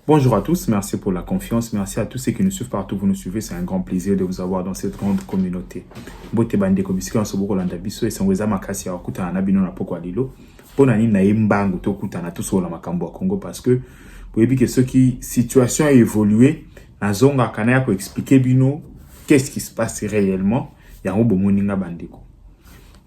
Bonjour à tous, merci pour la confiance, merci à tous ceux qui nous suivent partout, vous nous suivez, c'est un grand plaisir de vous avoir dans cette grande communauté. Bote bande komisiki en soboko landa biso esangweza makasi ya kuta na bino na poko alilo. Pona ni na yembangu to kuta na tuso la makambo ya Congo parce que vous voyez que ce qui situation a évolué, na zonga kana ko expliquer bino qu'est-ce qui se passe réellement, ya ngo moninga bandeko.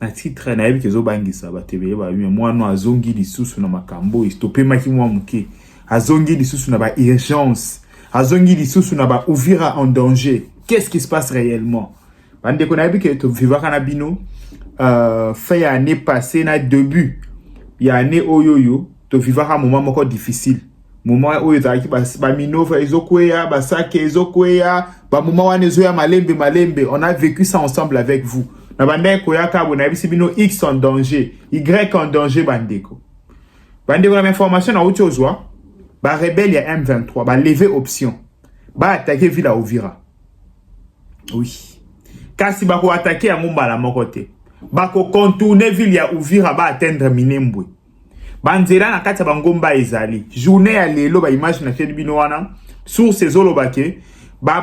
Na titre na yebi kezo bangisa ba tebeye ba moi no azongi lisusu na makambo istopé maki mwa muke. Azongi lisusu na ba urgence, azongi lisusu na ba Uvira en danger. Qu'est-ce qui se passe réellement? Bande ko na bi ke to vivaka na bino fait année passée na début ya année oyoyo to vivaka moment moko difficile. Moment oyo zaki ba minova ezokweya, ba sake ezokweya, ba moment wana ezoya malembe, on a vécu ça ensemble avec vous. Na bande ko ya ka bona bisi bino X en danger, Y en danger bandeko. Bande ko na information na uti ozwa. Ba rebelle ya M23, ba lever option. Ba attaquer ville à Uvira. Oui. Kasi ba ko attaquer ya Mombala moko te. Ba ko contourner ville ya Uvira ba atteindre Minembwe. Ba nzela na kati ya bangomba ezali. Journée ya lelo ba image na kedi bino wana sur ces olobake ba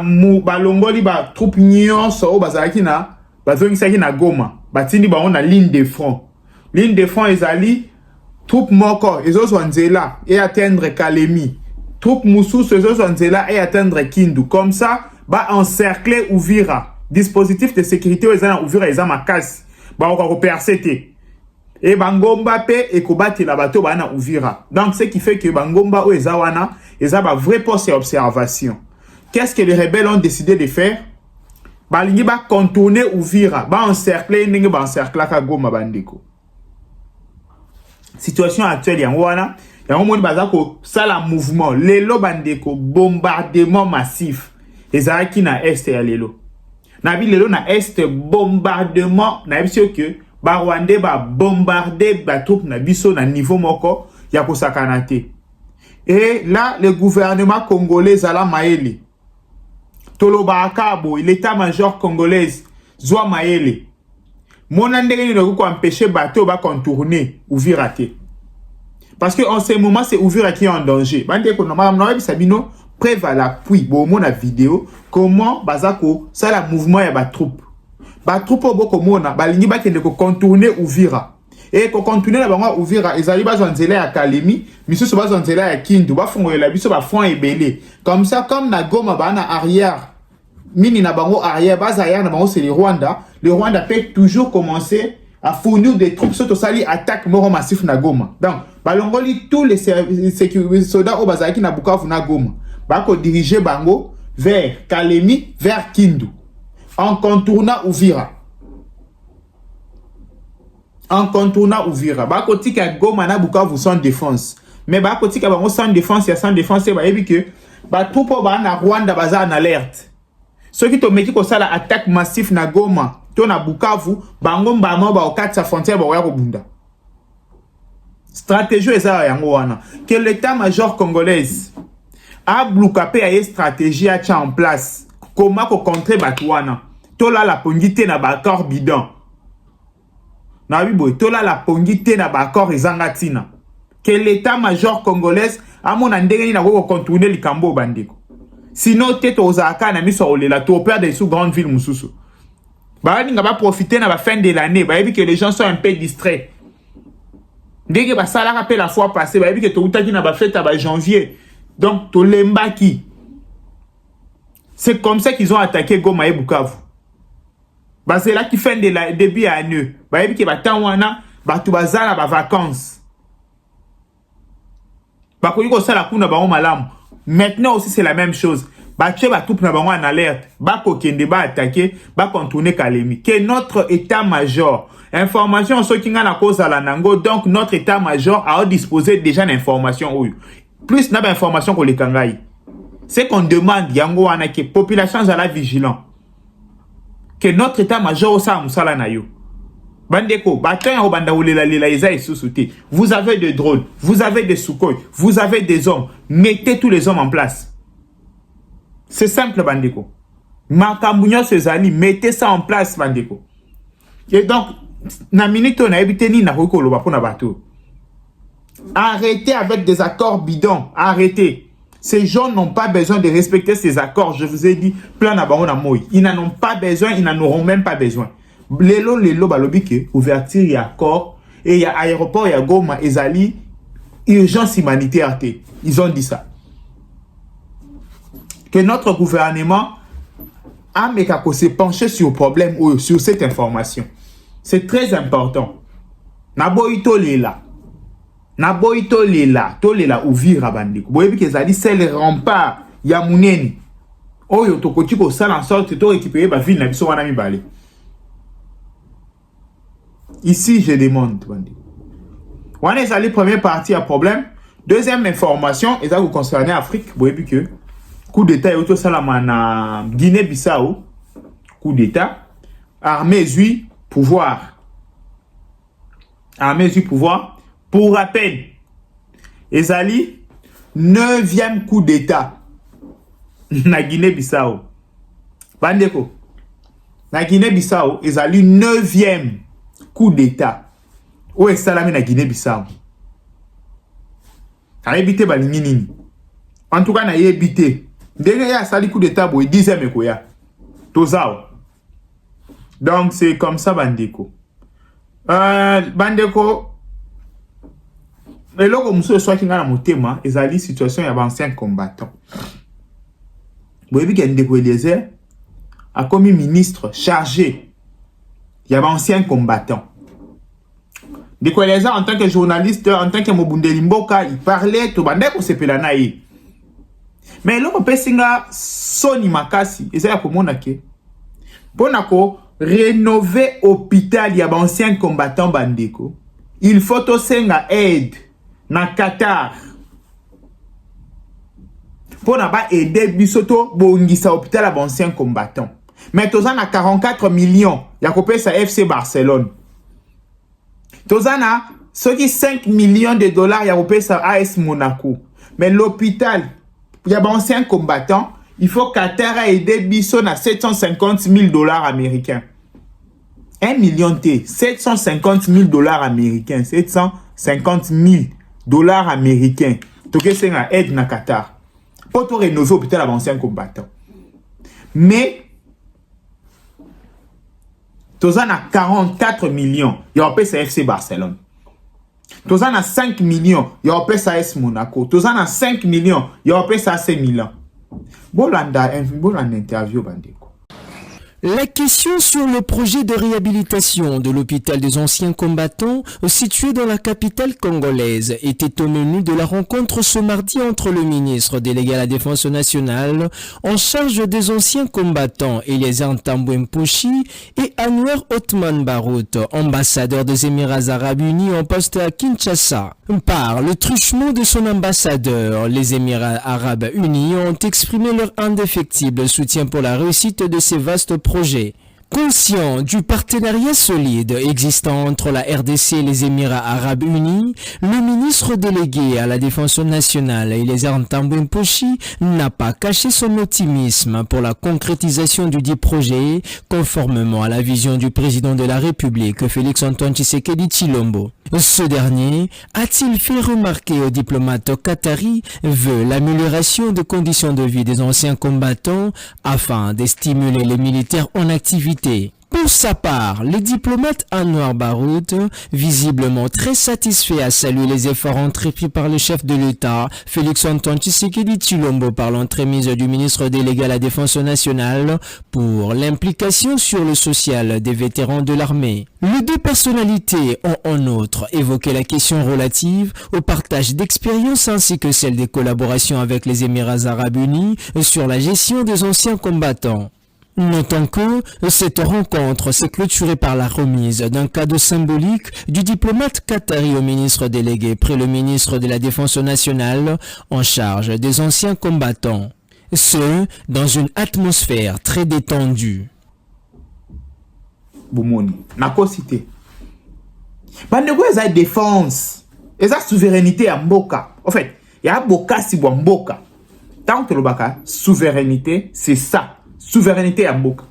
longoli ba troupe nyonso o bazalaki na bazongisaki na Goma. Ba tindi ba on na ligne de front. Ligne de front ezali troupe moko ezo nzela et atteindre Kalemi. Troupe mususu ezo nzela et atteindre Kindu. Comme ça, ba encercler Uvira. Dispositif de sécurité ezana Uvira ezama makasi. Ba ko percer te. Et bangomba pe ekobati la bato ba na Uvira. Donc ce qui fait que bangomba o ezawana ezaba vrai poste d'observation. Qu'est-ce que les rebelles ont décidé de faire? Ba lingi ba contourner Uvira, ba encercler ningi ba encercler ka Goma bandeko. Situation actuelle ya wana ya moni bazako sala mouvement lelo bandeko bombardement massif ezaki na est ya lelo na bi lelo na est bombardement na biso que ba Rwandais ba bombarder ba troupe na biso na niveau moko ya kosakana te. Et là le gouvernement congolais ala maele toloba akabo l'état-major congolais zwa maele mon andenge ne ko empêcher bateau ba contourner Uvira te. Parce que en ce moment c'est Uvira qui est en danger. Bande ko normalement Sabino preuve à l'appui bon mon vidéo comment bazako ça la mouvement ya ba troupe. Ba troupe boko mona ba lingi ba kende ko contourner Uvira. Et ko contourner la bango Uvira ezali ba zonzela ya Kalemi, misusu ba zonzela ya Kindu ba fongolela biso ba fond ebele. Comme ça comme na Goma ba na arrière mini na bango arrière base arrière na bango c'est le Rwanda peut toujours commencer à fournir des troupes surtout sali attaque moro massif na Goma. Donc balongoli tous les soldats au bazaki na Bukavu na Goma bako diriger bango vers Kalemi vers Kindu en contournant Uvira bako tika Goma na Bukavu sans défense mais bako tika bango sans défense ya sans défense ba yebi que ba troupe ba na Rwanda baza en alerte. Ceux qui tomeki ko sala attaque massif na Goma, to na Bukavu, bango mbama ba okati sa frontière ba ya kobunda. Stratégie eza yango wana. Que l'état-major congolaise a bloqué a stratégie a en place. Comment ko contrer batwana? To la la pongité na ba corps bidon. Na bibo to la la pongité na ba corps ezangatina. Que l'état-major congolaise a mon ndenge na ko contourner likambo bandeko. Sinon, peut-être aux Aka, on a mis sur les latos, père des sous-grandes villes, Moussoussou. Bah, on va profiter de la fin de l'année. Bah, que les gens sont un peu distraits. Dès que ça a rappelé la fois passée, bah, que tout le monde a fait à janvier. Donc, tout le monde. C'est comme ça qu'ils ont attaqué Goma et Bukavu. Bah, c'est là qui fait le début à l'année. Bah, que bah, tant wana, bah, tout bazar à vacances. Bah, quand on ça la cour, bah, on malam. Maintenant aussi, c'est la même chose. Bah, tu vas tout en alerte. Bah, kokende ba attaquer, ba contourner Kalemi. Que notre état-major, information sur qui a cause à la nango, donc notre état-major a disposé déjà d'informations. Plus n'a d'informations que les kangaï. C'est qu'on demande, yango wana que population à la vigilant. Que notre état-major au sa musala na yo. Bandeko, vous avez des drones, vous avez des Sukhoi, vous avez des hommes. Mettez tous les hommes en place. C'est simple, Bandeko. Makambounyo Sezali, mettez ça en place, Bandeko. Et donc, na minute on a évité ni na roko ba pona bateau. Arrêtez avec des accords bidons. Arrêtez. Ces gens n'ont pas besoin de respecter ces accords. Je vous ai dit, plan na bango na moi. Ils n'en ont pas besoin, ils n'en auront même pas besoin. Lelo balobike, ouverture, il y a accord, et il y a aéroport, il y a Goma, Ezali, urgence humanitaire. Ils ont dit ça. Que notre gouvernement a se pencher sur le problème ou sur cette information. C'est très important. Naboito lela. Naboito lela. To lela ouvrir bandeko. Boyebi que Ezali c'est le rempart. Ya muneni. Oyo tokoti ko sala en sorte to récupérer ba ville na biso wana mibale. Ici, je demande. On est allé première partie à problème. Deuxième information, et ça vous concernez Afrique. Vous voyez que coup d'État et auto salamana Guinée-Bissau. Coup d'État. Armée lui pouvoir. Armée lui pouvoir. Pour rappel, Ezali 9e coup d'État na Guinée-Bissau. Bandeko. Na Guinée-Bissau, Ezali 9e coup d'État. Où est salami na Guinée-Bissau? A évité balinini. En tout cas, na évité. Dernier ya sali coup d'État, boy 10e ekoya. Tozao. Donc c'est comme ça, Bandeko. Bandeko. Mais là, comme ça, soit qui n'a mon thème, ezali situation y a ancien combattant. Boy, bi Ndeko Eliezer a commis ministre chargé. Il y avait ancien combattant. De quoi les en tant que journaliste, en tant que Mobundeli Mboka, il parlait, tout le monde se pelanaï. Mais là, on peut singa Soni Makasi, et c'est là pour mon ake. Pour rénover l'hôpital, il y a ancien combattant Bandeko. Il faut aussi aide dans Qatar. Pour aider Bisoto, bongisa hôpital à ancien combattant. Mais Tozan a 44 millions. Il y a coupé sa FC Barcelone. Tozan a ceux qui 5 millions de dollars. Il y a coupé sa AS Monaco. Mais l'hôpital, il y a ancien combattant. Il faut Qatar a aidé Bisson à 750 000 dollars américains. 1 million T. 750 000 dollars américains. 750 000 dollars américains. Toké c'est une aide na Qatar. Pour tout rénover l'hôpital à ancien combattant. Mais Tozan a 44 millions. Il y a un FC Barcelone. Tozan a 5 millions. Il y a un AS Monaco. Tozan a 5 millions. Il y a un AC Milan. Bon, interview, Bandeko. La question sur le projet de réhabilitation de l'hôpital des anciens combattants situé dans la capitale congolaise était au menu de la rencontre ce mardi entre le ministre délégué à la Défense nationale en charge des anciens combattants Eliezer Ntambwe Mposhi et Anouar Othman Barout, ambassadeur des Émirats Arabes Unis en poste à Kinshasa. Par le truchement de son ambassadeur, les Émirats Arabes Unis ont exprimé leur indéfectible soutien pour la réussite de ces vastes projets. Conscient du partenariat solide existant entre la RDC et les Émirats arabes unis, le ministre délégué à la Défense nationale et les armes Thabo Mposhi n'a pas caché son optimisme pour la concrétisation du dit projet, conformément à la vision du président de la République, Félix-Antoine Tshisekedi Tshilombo. Ce dernier, a-t-il fait remarquer aux diplomates qataris, veut l'amélioration des conditions de vie des anciens combattants afin de stimuler les militaires en activité. Pour sa part, le diplomate Anouar Baroud, visiblement très satisfait, a salué les efforts entrepris par le chef de l'État, Félix-Antoine Tshisekedi Tshilombo, par l'entremise du ministre délégué à la Défense nationale pour l'implication sur le social des vétérans de l'armée. Les deux personnalités ont en outre évoqué la question relative au partage d'expériences ainsi que celle des collaborations avec les Émirats arabes unis sur la gestion des anciens combattants. Notons que cette rencontre s'est clôturée par la remise d'un cadeau symbolique du diplomate qatari au ministre délégué près le ministre de la Défense nationale en charge des anciens combattants. Ce, dans une atmosphère très détendue. Boumoni, n'a pas cité. Bandeko, il y a défense, il y a souveraineté à Mboka. En fait, il y a Mboka si Mboka. Tant que le baka, souveraineté, c'est ça. Souveraineté à Mboka.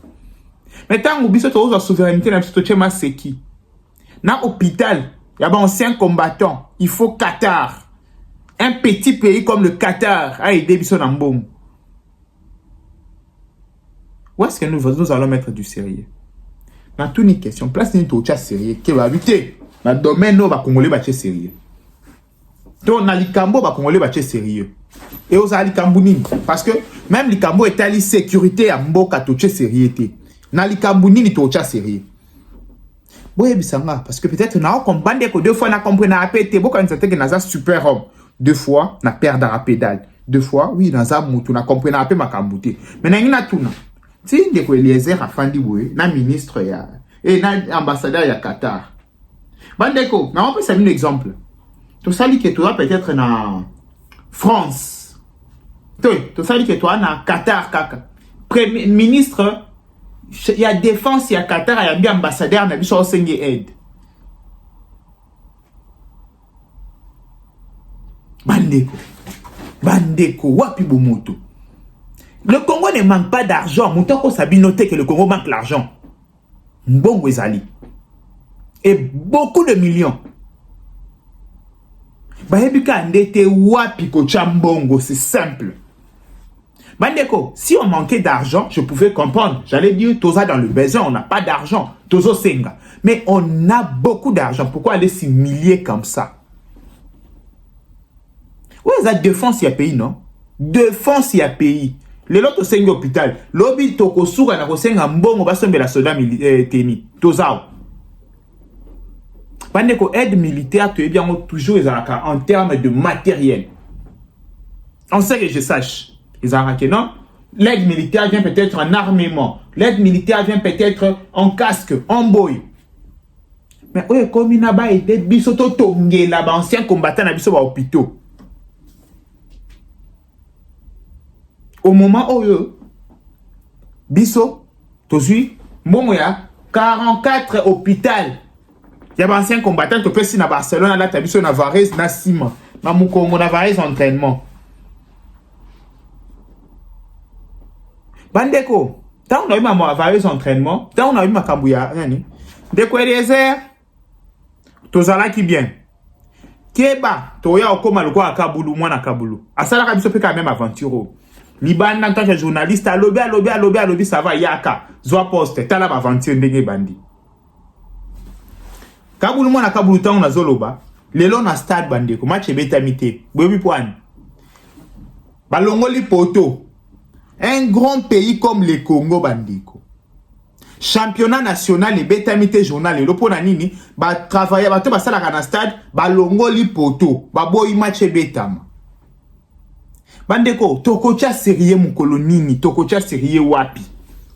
Mais tant que vous avez la souveraineté, c'est qui? Dans l'hôpital, il y a un ancien combattant. Il faut Qatar. Un petit pays comme le Qatar a aidé Bisso Nambom. Où est-ce que nous allons mettre du sérieux? Dans toutes les questions, place ni tout sérieux. Qui va habiter? Dans le domaine où les Congolais va sérieux. Donc, dans les Cambo, les Congolais va sérieux. Et aux Alikambouni, parce que même les Cambo est allé sécurité à Mboka touché sérieuté. Dans les Cambouni, il touché sérieux. Oui, parce que peut-être nous avons compris que 2 fois nous avons compris na pété, beaucoup nous que nous super homme. 2 fois nous perdre à pédale. 2 fois oui nous avons mutu na compris na pe makambouté. Mais nous na tuna. Si ndeko Eliezer afandi boye na ministre ya et na ambassadeur ya Qatar. Bandeko, na on peut ça un exemple. Tout ça dit que toi peut-être na France. Tout ça dit que toi na Qatar kaka. Premier ministre il y a défense, il y a Qatar, il y a bien ambassadeur, il y a bien enseigné aide. Bandeko, wapi bomoto. Le Congo ne manque pas d'argent. Moutoko sabi noter que le Congo manque l'argent. Mbongo ezali. Et beaucoup de millions. Bahebika ndete wapi ko chambongo, c'est simple. Bandeko, si on manquait d'argent, je pouvais comprendre. J'allais dire, Toza dans le besoin, on n'a pas d'argent. Tozo Senga. Mais on a beaucoup d'argent. Pourquoi aller s'humilier comme ça? Oui, la défense, il y a pays, non? Défense, il y a pays. Les autres Senga hôpital. Lobby Toko Souga na Kosenga Mbongo Basombe la soda teni. Toza. Bandeko, aide militaire, tu es bien toujours en termes de matériel. On sait que je sache. Non? L'aide militaire vient peut-être en armement. L'aide militaire vient peut-être en casque, en boy. Mais oui, comme il n'a pas aidé, bisoto tongé là-bas, ancien combattant à biso hôpitaux. Au moment où biso, tozui, bon, il y a 44 hôpitaux. Il y a un ancien combattant qui peut si na Barcelone, là, biso na Varese, na Sima, na Mukongo, na Varese entraînement. Bandeko, tant on a eu ma variété entraînement, tant on a eu ma kabouya, de quoi Eliezer, tozala qui bien. Keba, toya okoma le quoi à Kaboulou, moi na Kaboulou. À ça la kabiso peut quand même aventure. Liban en tant que journaliste, à lobby, ça va yaka, zoa poste, t'as la aventure ndenge bandi. Kaboulou moi na Kaboulou tant on a zoloba, le long na stade bandeko, match betamité, bobi poane. Balongoli poto. Un grand pays comme le Congo bandiko. Championnat national et betamité journal et lopo na nini ba travailler ba to ba sala na stade ba longoli poto ba boy match betama. Bandeko tokocha sérieux mon kolonini tokocha sérieux wapi.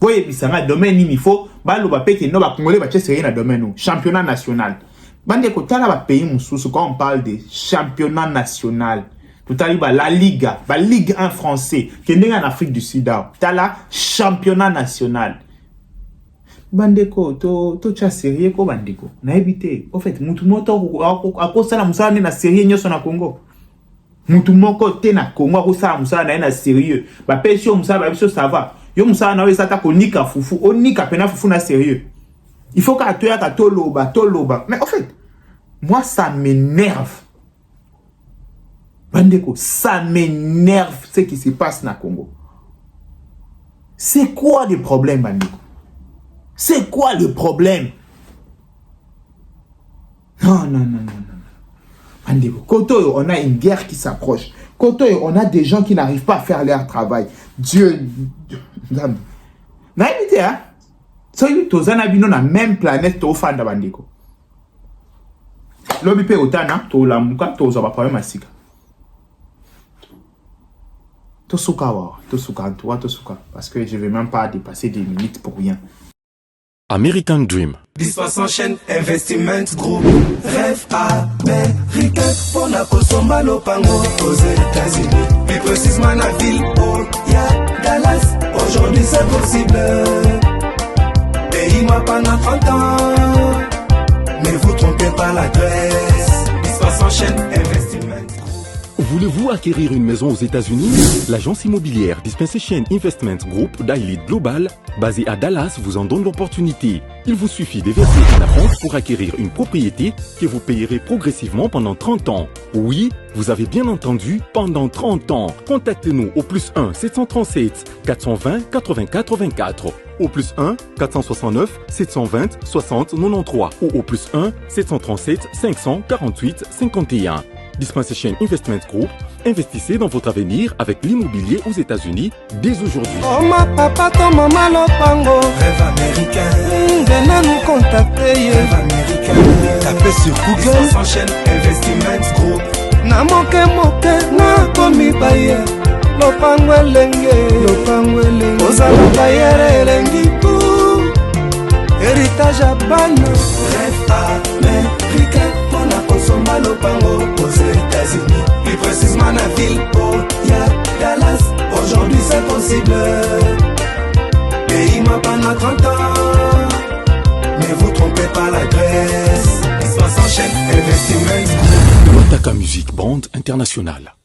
Voyez bisanga domaine nini faut ba lo ba peke no ba congolais ba sérieux na domaine championnat national. Bandeko tala ba pays mususu quand on parle de championnat national. Tout à l'heure, la Liga 1 français, qui est en Afrique du Sud, t'as la championnat national. bandeko to cha sérieux ko bandeko na éviter au fait mutu moto akosala musala ne na sérieux nyoso na Congo mutu moko te na Congo akosala musala na sérieux ba pesio musala ba biso ça va yo musala na wesa ta konika fufu onika pena fufu na sérieux il faut ka toya ka toloba mais en fait moi ça m'énerve bandeko ça m'énerve ce qui se passe na Congo. C'est quoi le problème bandeko? C'est quoi le problème? Non. Bandeko, Koto, on a une guerre qui s'approche. Koto, on a des gens qui n'arrivent pas à faire leur travail. Dieu. Naïmité, hein? Soyez tous en abîme la même planète, au fan de bandeko. L'homme peut autant, hein? Tout la mouka, tout ça va pas même asika. Tosuka, parce que je ne vais même pas dépasser 10 minutes pour rien. American Dream. Dispassant chaîne Investment Group. Rêve américain pour la Kosomba Lopango aux États-Unis. Plus précisément la ville où il y a Dallas. Aujourd'hui c'est possible. Pays-moi pendant 30 ans. Ne vous trompez pas l'adresse. Dispassant chaîne Investment Group. Voulez-vous acquérir une maison aux États-Unis? L'agence immobilière Dispensation Investment Group d'Elite Global, basée à Dallas, vous en donne l'opportunité. Il vous suffit de verser un acompte pour acquérir une propriété que vous payerez progressivement pendant 30 ans. Oui, vous avez bien entendu, pendant 30 ans. Contactez-nous au +1 737 420 84 24, au +1 469 720 60 93 ou au +1 737 548 51. Dispensation Investment Group, investissez dans votre avenir avec l'immobilier aux États-Unis dès aujourd'hui. Oh ma papa, ton maman Lopango. Rêve américain. Venez nous contacter. Rêve américain. Tapez sur Google. Dispensation Investment Group. Na moke na komi baye. Lopango elenge. Ozala bayere elengi pou. Héritage à bana. Rêve américain. On a consommé Lopango aux États-Unis. Plus précisément la ville où il y a Dallas. Aujourd'hui c'est possible. Pays-moi pendant 30 ans. Ne vous trompez pas l'adresse. Dispassant chaîne Investment. Wataka Music Brand International.